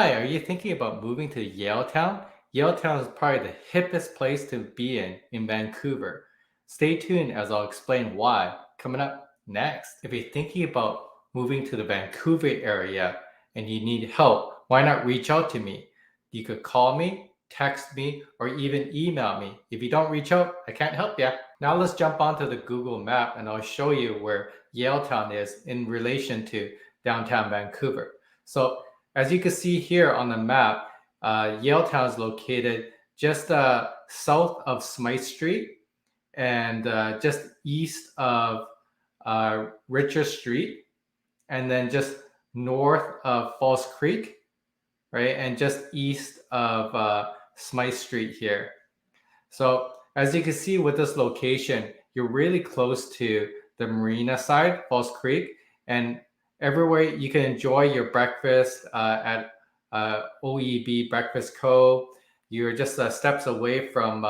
Hi, are you thinking about moving to Yaletown? Yaletown is probably the hippest place to be in Vancouver. Stay tuned as I'll explain why coming up next. If you're thinking about moving to the Vancouver area and you need help, why not reach out to me? You could call me, text me, or even email me. If you don't reach out, I can't help you. Now let's jump onto the Google map and I'll show you where Yaletown is in relation to downtown Vancouver. So as you can see here on the map, Yaletown is located just south of Smythe Street and just east of Richard Street, and then just north of Falls Creek, right? And just east of Smythe Street here. So as you can see with this location, you're really close to the marina side, Falls Creek, and everywhere you can enjoy your breakfast at OEB Breakfast Co. You're just steps away from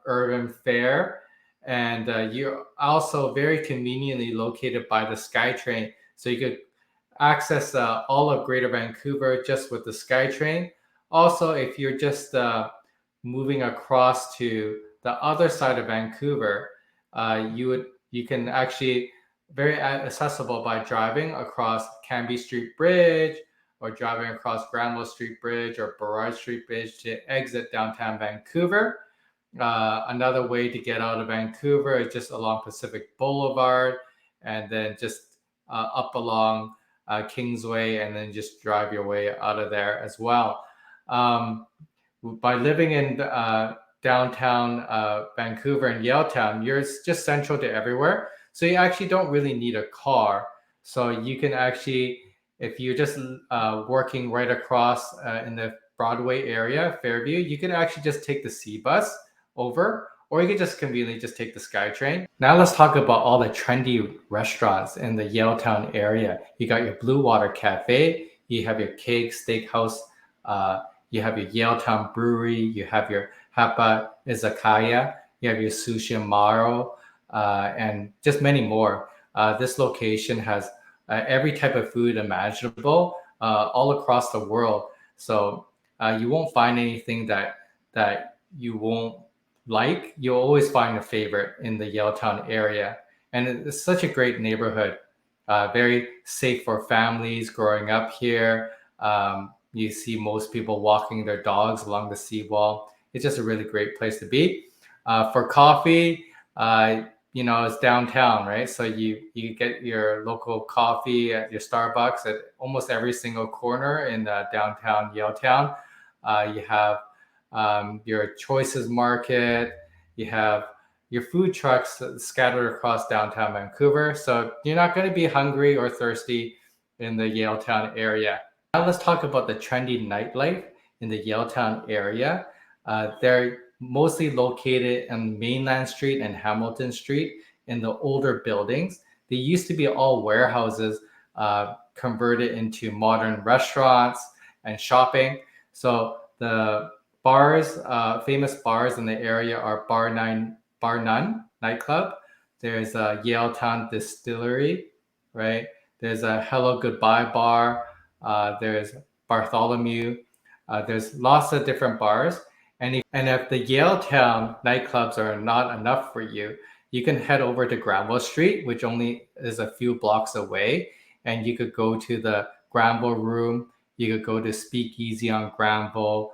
Urban Fair, and you're also very conveniently located by the SkyTrain. So you could access all of Greater Vancouver just with the SkyTrain. Also, if you're just moving across to the other side of Vancouver, you can actually very accessible by driving across Canby Street Bridge or driving across Granville Street Bridge or Burrard Street Bridge to exit downtown Vancouver. Another way to get out of Vancouver is just along Pacific Boulevard and then just up along Kingsway and then just drive your way out of there as well. By living in downtown Vancouver and Yaletown, you're just central to everywhere. So you actually don't really need a car. So you can actually, if you're just working right across in the Broadway area, Fairview, you can actually just take the C bus over, or you could just conveniently just take the SkyTrain. Now let's talk about all the trendy restaurants in the Yaletown area. You got your Blue Water Cafe, you have your Cake Steakhouse, you have your Yaletown Brewery, you have your Hapa Izakaya, you have your Sushi Amaro, and just many more. This location has every type of food imaginable all across the world. So you won't find anything that you won't like. You'll always find a favorite in the Yaletown area. And it's such a great neighborhood, very safe for families growing up here. You see most people walking their dogs along the seawall. It's just a really great place to be. For coffee, it's downtown, right? So you get your local coffee at your Starbucks at almost every single corner in downtown Yaletown. You have your Choices Market. You have your food trucks scattered across downtown Vancouver. So you're not going to be hungry or thirsty in the Yaletown area. Now let's talk about the trendy nightlife in the Yaletown area. They're mostly located on Mainland Street and Hamilton Street in the older buildings. They used to be all warehouses converted into modern restaurants and shopping. So the bars, famous bars in the area are Bar None nightclub. There's a Yaletown Distillery, right? There's a Hello Goodbye bar. There's Bartholomew. There's lots of different bars. And if the Yaletown nightclubs are not enough for you, you can head over to Granville Street, which only is a few blocks away. And you could go to the Granville Room. You could go to Speakeasy on Granville.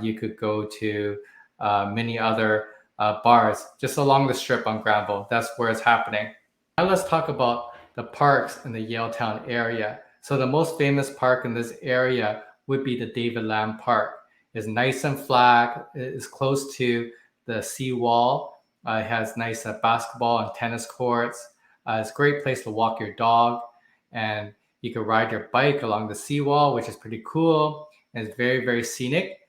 You could go to many other bars just along the strip on Granville. That's where it's happening. Now let's talk about the parks in the Yaletown area. So the most famous park in this area would be the David Lamb Park. It's nice and flat. It's close to the seawall. It has nice basketball and tennis courts. It's a great place to walk your dog, and you can ride your bike along the seawall, which is pretty cool. And it's very, very scenic.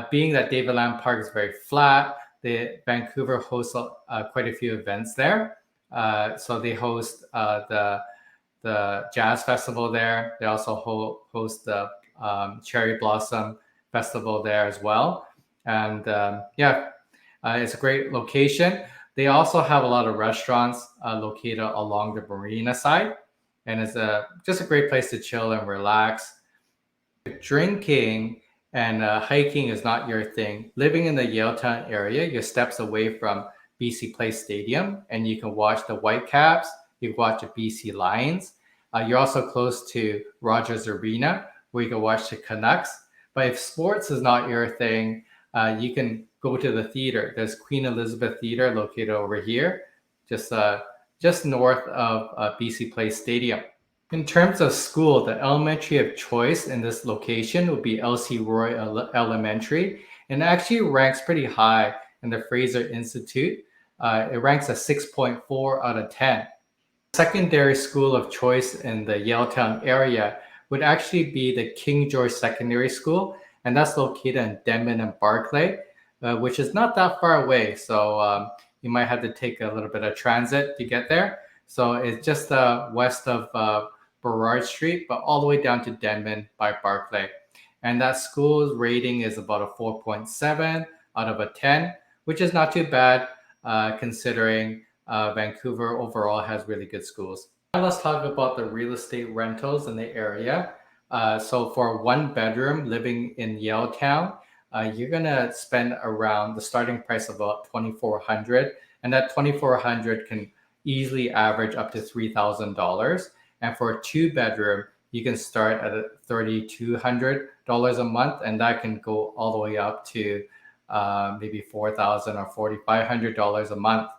Being that David Lamb Park is very flat, Vancouver hosts quite a few events there. So they host the Jazz Festival there. They also host the Cherry Blossom Festival there as well. And it's a great location. They also have a lot of restaurants located along the marina side. And it's just a great place to chill and relax. If drinking and hiking is not your thing, living in the Yaletown area, you're steps away from BC Place Stadium, and you can watch the Whitecaps, you can watch the BC Lions. You're also close to Rogers Arena, where you can watch the Canucks. But if sports is not your thing, you can go to the theater. There's Queen Elizabeth Theater located over here, just north of BC Place Stadium. In terms of school, the elementary of choice in this location would be LC Roy Elementary, and it actually ranks pretty high in the Fraser Institute. It ranks a 6.4 out of 10. Secondary school of choice in the Yaletown area would actually be the King George Secondary School, and that's located in Denman and Barclay, which is not that far away. So you might have to take a little bit of transit to get there. So it's just west of Burrard Street, but all the way down to Denman by Barclay. And that school's rating is about a 4.7 out of a 10, which is not too bad considering Vancouver overall has really good schools. Now let's talk about the real estate rentals in the area. So for 1 bedroom living in Yaletown, you're gonna spend around the starting price of about $2,400, and that $2,400 can easily average up to $3,000. And for a 2 bedroom, you can start at $3,200 a month, and that can go all the way up to maybe $4,000 or $4,500 a month.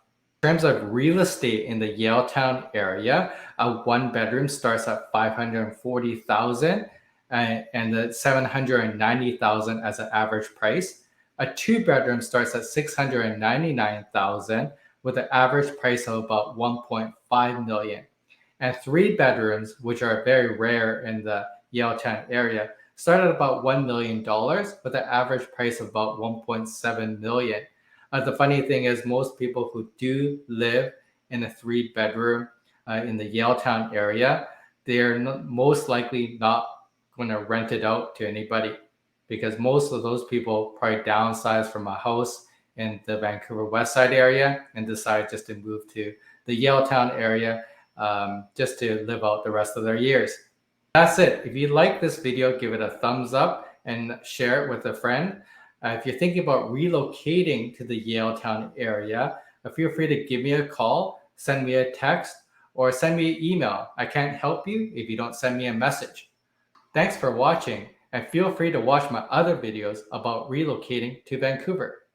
In terms of real estate in the Yaletown area, a 1 bedroom starts at $540,000 and the $790,000 as an average price. A 2 bedroom starts at $699,000 with an average price of about $1.5 million. And 3 bedrooms, which are very rare in the Yaletown area, start at about $1 million with an average price of about $1.7 million. The funny thing is most people who do live in a 3 bedroom in the Yaletown area, they're most likely not going to rent it out to anybody, because most of those people probably downsize from a house in the Vancouver West Side area and decide just to move to the Yaletown area just to live out the rest of their years. That's it. If you like this video, give it a thumbs up and share it with a friend. If you're thinking about relocating to the Yaletown area, feel free to give me a call, send me a text, or send me an email. I can't help you if you don't send me a message. Thanks for watching, and feel free to watch my other videos about relocating to Vancouver.